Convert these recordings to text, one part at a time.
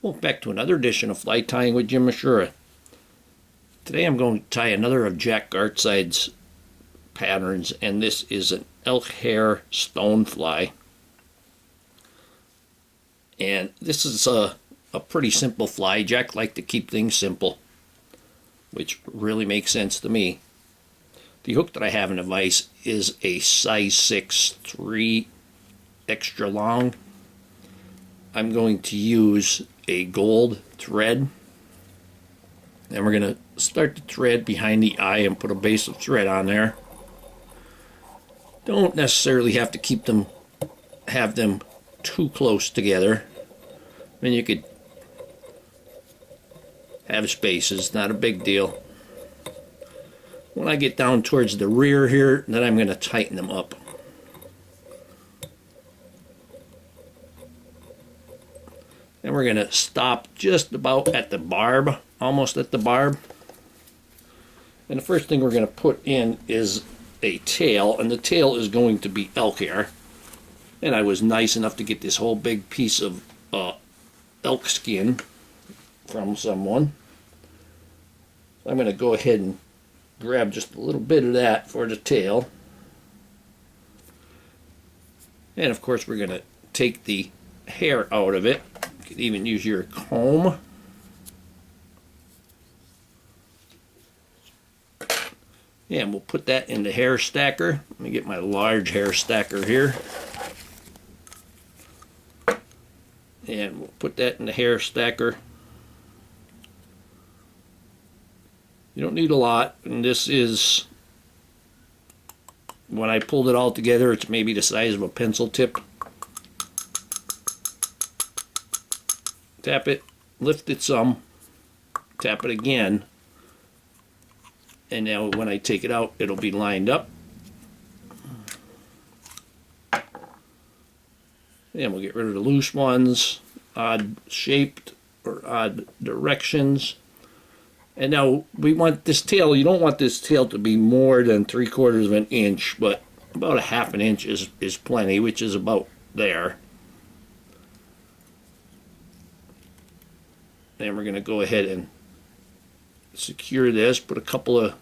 Welcome back to another edition of Fly Tying with Jim Misiura. Today I'm going to tie another of Jack Gartside's patterns, and this is an Elk Hair Stonefly. And this is a pretty simple fly. Jack liked to keep things simple, which really makes sense to me. The hook that I have in the vise is a size 6, 3 extra long. I'm going to use a gold thread, and we're going to start the thread behind the eye and put a base of thread on there. Don't necessarily have to have them too close together. Then you could have spaces, not a big deal. When I get down towards the rear here, then I'm going to tighten them up. And we're going to stop just about at the barb, almost at the barb. And the first thing we're going to put in is a tail, and the tail is going to be elk hair. And I was nice enough to get this whole big piece of elk skin from someone. So I'm going to go ahead and grab just a little bit of that for the tail. And of course we're going to take the hair out of it. You could even use your comb. And we'll put that in the hair stacker. Let me get my large hair stacker here. And we'll put that in the hair stacker. You don't need a lot, and this is, when I pulled it all together, it's maybe the size of a pencil tip. Tap it, lift it some, tap it again, and now when I take it out, it'll be lined up. And we'll get rid of the loose ones, odd shaped or odd directions. And now we want this tail, you don't want this tail to be more than 3/4 of an inch, but about a 1/2 inch is plenty, which is about there. And we're going to go ahead and secure this, put a couple of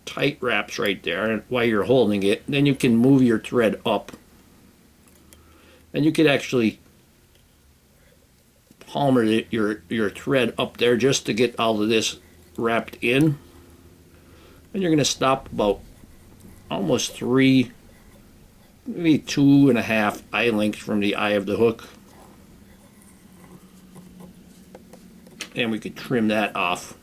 tight wraps right there while you're holding it. Then you can move your thread up. And you could actually palmer your thread up there just to get all of this wrapped in. And you're going to stop about almost 3, maybe 2.5 eye lengths from the eye of the hook. And we could trim that off.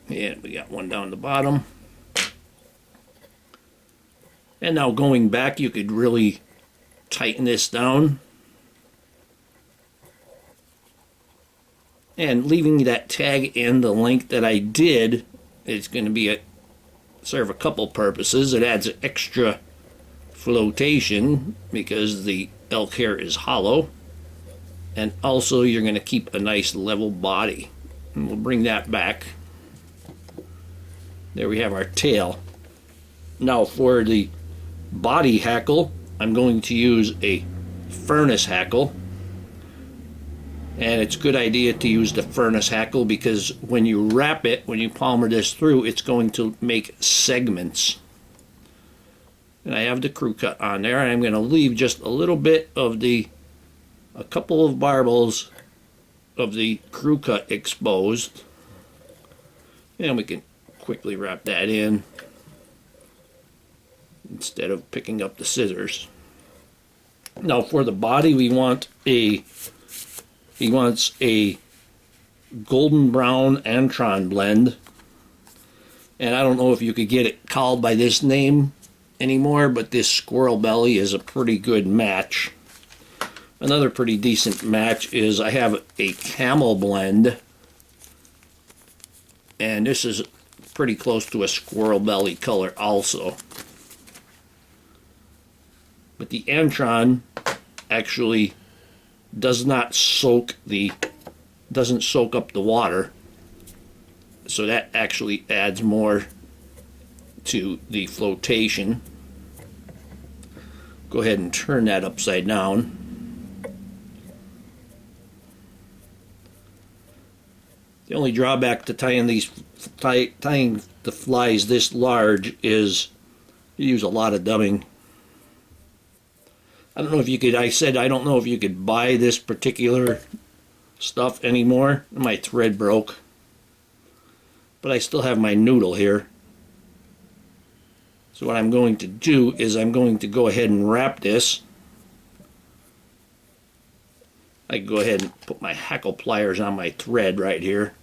And we got one down the bottom. And now going back, you could really tighten this down. And leaving that tag in the length that I did, it's going to be serve a couple purposes. It adds extra flotation because the elk hair is hollow, and also you're going to keep a nice level body. And we'll bring that back. There we have our tail. Now for the body hackle, I'm going to use a furnace hackle. And it's a good idea to use the furnace hackle because when you wrap it, when you palmer this through, it's going to make segments. And I have the crew cut on there, and I'm going to leave just a little bit of a couple of barbels of the crew cut exposed. And we can quickly wrap that in instead of picking up the scissors. Now for the body, he wants a golden brown Antron blend. And I don't know if you could get it called by this name anymore, but this squirrel belly is a pretty good match. Another pretty decent match is I have a camel blend, and this is pretty close to a squirrel belly color also. But the Antron actually doesn't soak up the water, so that actually adds more to the flotation. go ahead and turn that upside down. The only drawback to tying the flies this large is you use a lot of dubbing. I don't know if you could, I don't know if you could buy this particular stuff anymore. My thread broke. But I still have my noodle here. So what I'm going to do is I'm going to go ahead and wrap this. I can go ahead and put my hackle pliers on my thread right here.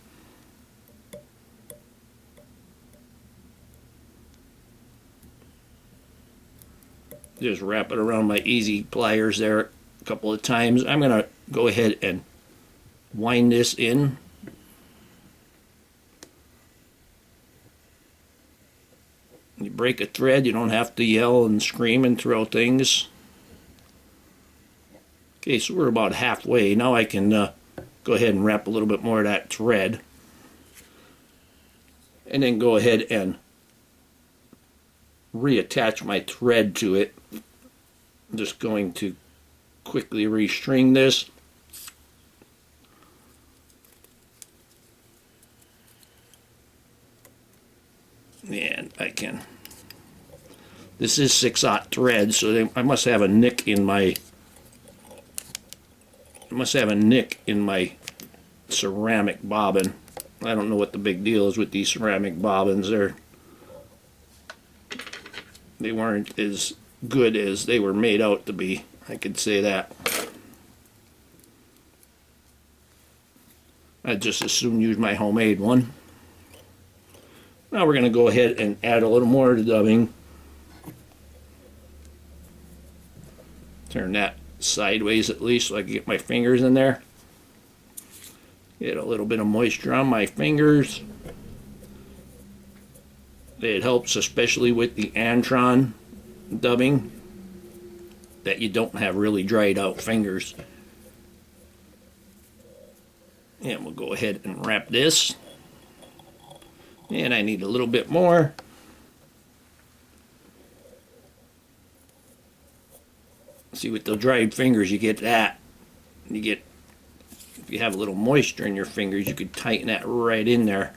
Just wrap it around my easy pliers there a couple of times. I'm going to go ahead and wind this in. You break a thread, you don't have to yell and scream and throw things. Okay, so we're about halfway. Now I can go ahead and wrap a little bit more of that thread. And then go ahead and reattach my thread to it. I'm just going to quickly restring this. And I can. This is 6/0 thread, so I must have a nick in my. I must have a nick in my ceramic bobbin. I don't know what the big deal is with these ceramic bobbins. They weren't as good as they were made out to be. I could say that. I'd just as soon use my homemade one. Now we're going to go ahead and add a little more to dubbing. Turn that sideways at least so I can get my fingers in there. Get a little bit of moisture on my fingers. It helps especially with the Antron dubbing that you don't have really dried out fingers. And we'll go ahead and wrap this. And I need a little bit more. See, with the dried fingers, you get that. You get, if you have a little moisture in your fingers, you could tighten that right in there.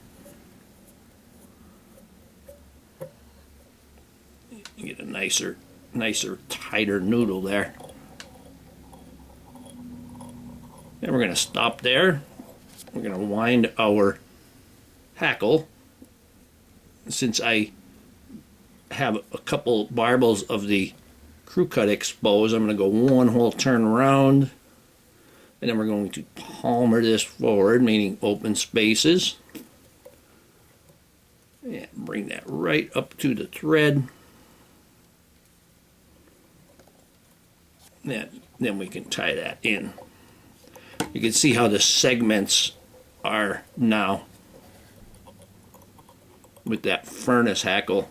You get a nicer, tighter noodle there. Then we're going to stop there. We're going to wind our hackle. Since I have a couple barbels of the crew cut exposed, I'm going to go one whole turn around, and then we're going to palmer this forward, meaning open spaces, and bring that right up to the thread. Then we can tie that in. You can see how the segments are now with that furnace hackle.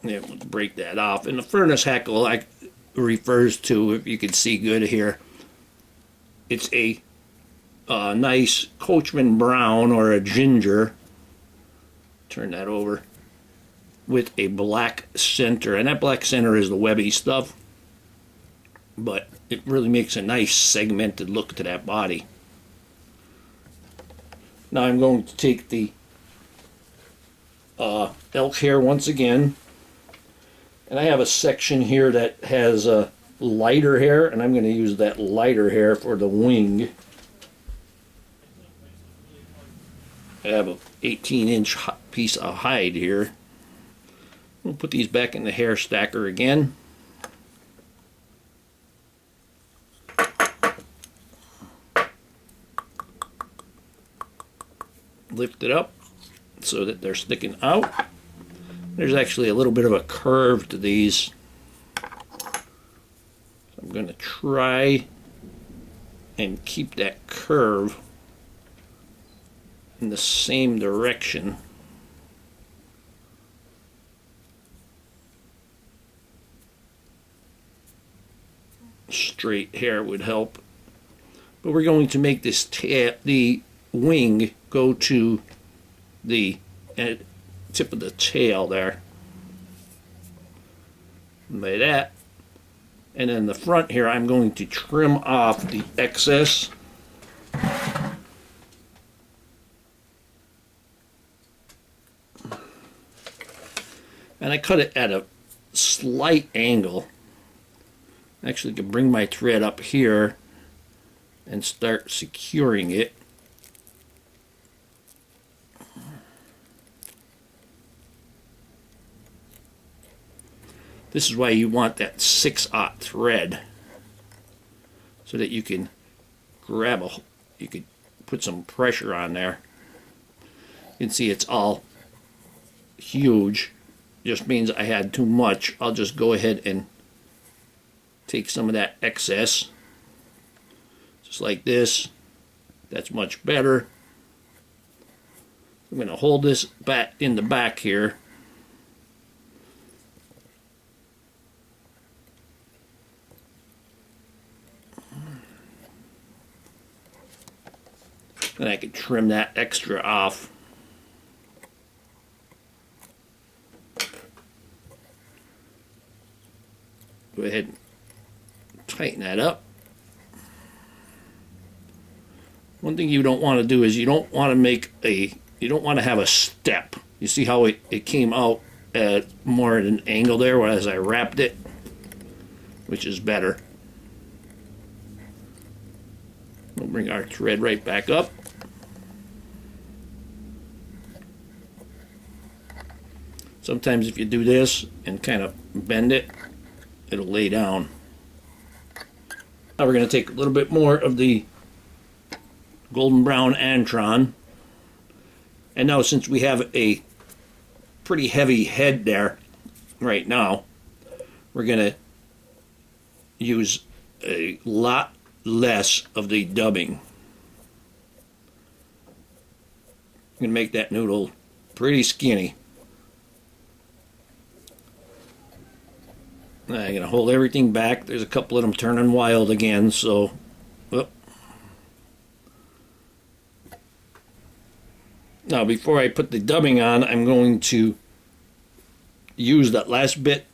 Yeah, we'll break that off. And the furnace hackle refers to, if you can see good here, it's a nice Coachman brown or a ginger. Turn that over. With a black center. And that black center is the webby stuff. But it really makes a nice segmented look to that body. Now I'm going to take the elk hair once again, and I have a section here that has lighter hair, and I'm going to use that lighter hair for the wing. I have a 18-inch piece of hide here. We'll put these back in the hair stacker again. Lift it up so that they're sticking out. There's actually a little bit of a curve to these. So I'm going to try and keep that curve in the same direction. Straight hair would help. But we're going to make this the wing go to the tip of the tail there. Like that. And then the front here, I'm going to trim off the excess. And I cut it at a slight angle. Actually, I can bring my thread up here and start securing it. This is why you want that 6/0 thread, so that you can you could put some pressure on there. You can see it's all huge. Just means I had too much. I'll just go ahead and take some of that excess, just like this. That's much better. I'm going to hold this back in the back here. Then I can trim that extra off. Go ahead and tighten that up. One thing you don't want to do is you don't want to have a step. You see how it came out at more at an angle there as I wrapped it, which is better. We'll bring our thread right back up. Sometimes if you do this and kind of bend it, it'll lay down. Now we're going to take a little bit more of the golden brown Antron. And now, since we have a pretty heavy head there right now, we're going to use a lot less of the dubbing. I'm going to make that noodle pretty skinny. I'm going to hold everything back. There's a couple of them turning wild again, so now before I put the dubbing on, I'm going to use that last bit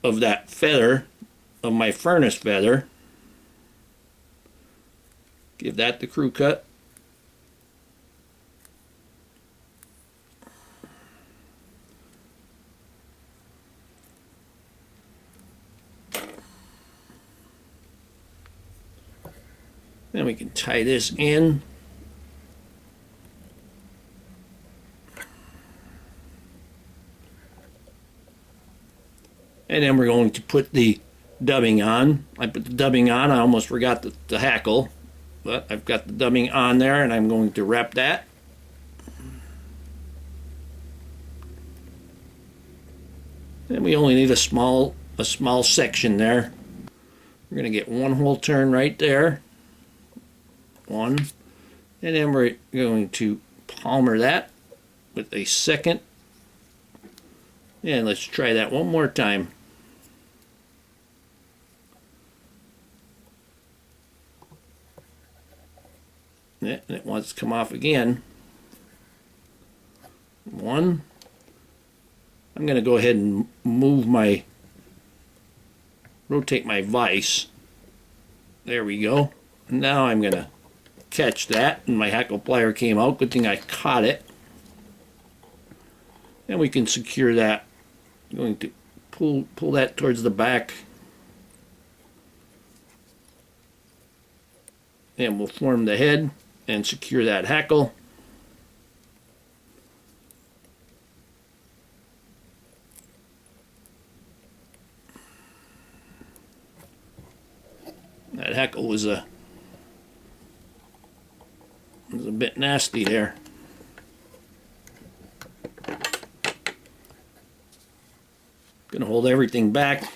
of that feather, of my furnace feather. Give that the crew cut. Then we can tie this in. And then we're going to put the dubbing on. I put the dubbing on. I almost forgot the hackle. But I've got the dubbing on there, and I'm going to wrap that. And we only need a small section there. We're going to get one whole turn right there. One. And then we're going to palmer that with a second. And let's try that one more time. Yeah, and it wants to come off again. One. I'm going to go ahead and rotate my vise. There we go. Now I'm going to catch that, and my hackle plier came out. Good thing I caught it. And we can secure that. I'm going to pull that towards the back. And we'll form the head and secure that hackle. That hackle was a bit nasty there. Gonna hold everything back.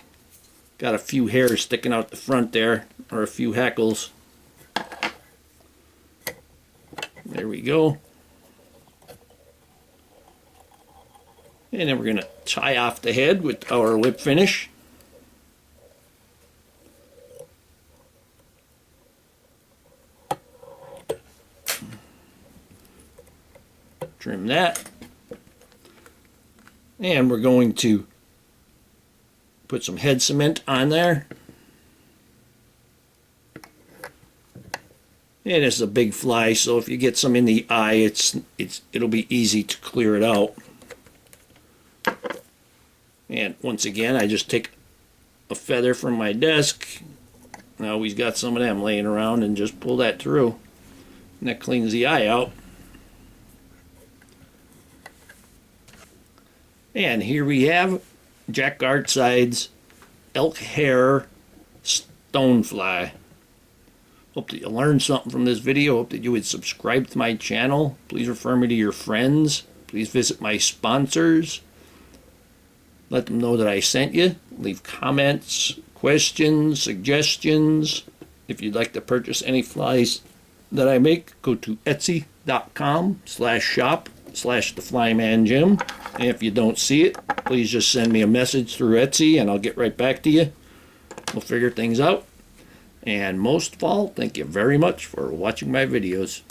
Got a few hairs sticking out the front there, or a few hackles. There we go. And then we're gonna tie off the head with our lip finish. Trim that. And we're going to put some head cement on there. And it's a big fly, so if you get some in the eye, it'll be easy to clear it out. And once again, I just take a feather from my desk. I always got some of them laying around, and just pull that through. And that cleans the eye out. And here we have Jack Gartside's Elk Hair Stonefly. Hope that you learned something from this video. Hope that you would subscribe to my channel. Please refer me to your friends. Please visit my sponsors. Let them know that I sent you. Leave comments, questions, suggestions. If you'd like to purchase any flies that I make, go to etsy.com/shop/theflymanjim. And if you don't see it, please just send me a message through Etsy and I'll get right back to you. We'll figure things out. And most of all, thank you very much for watching my videos.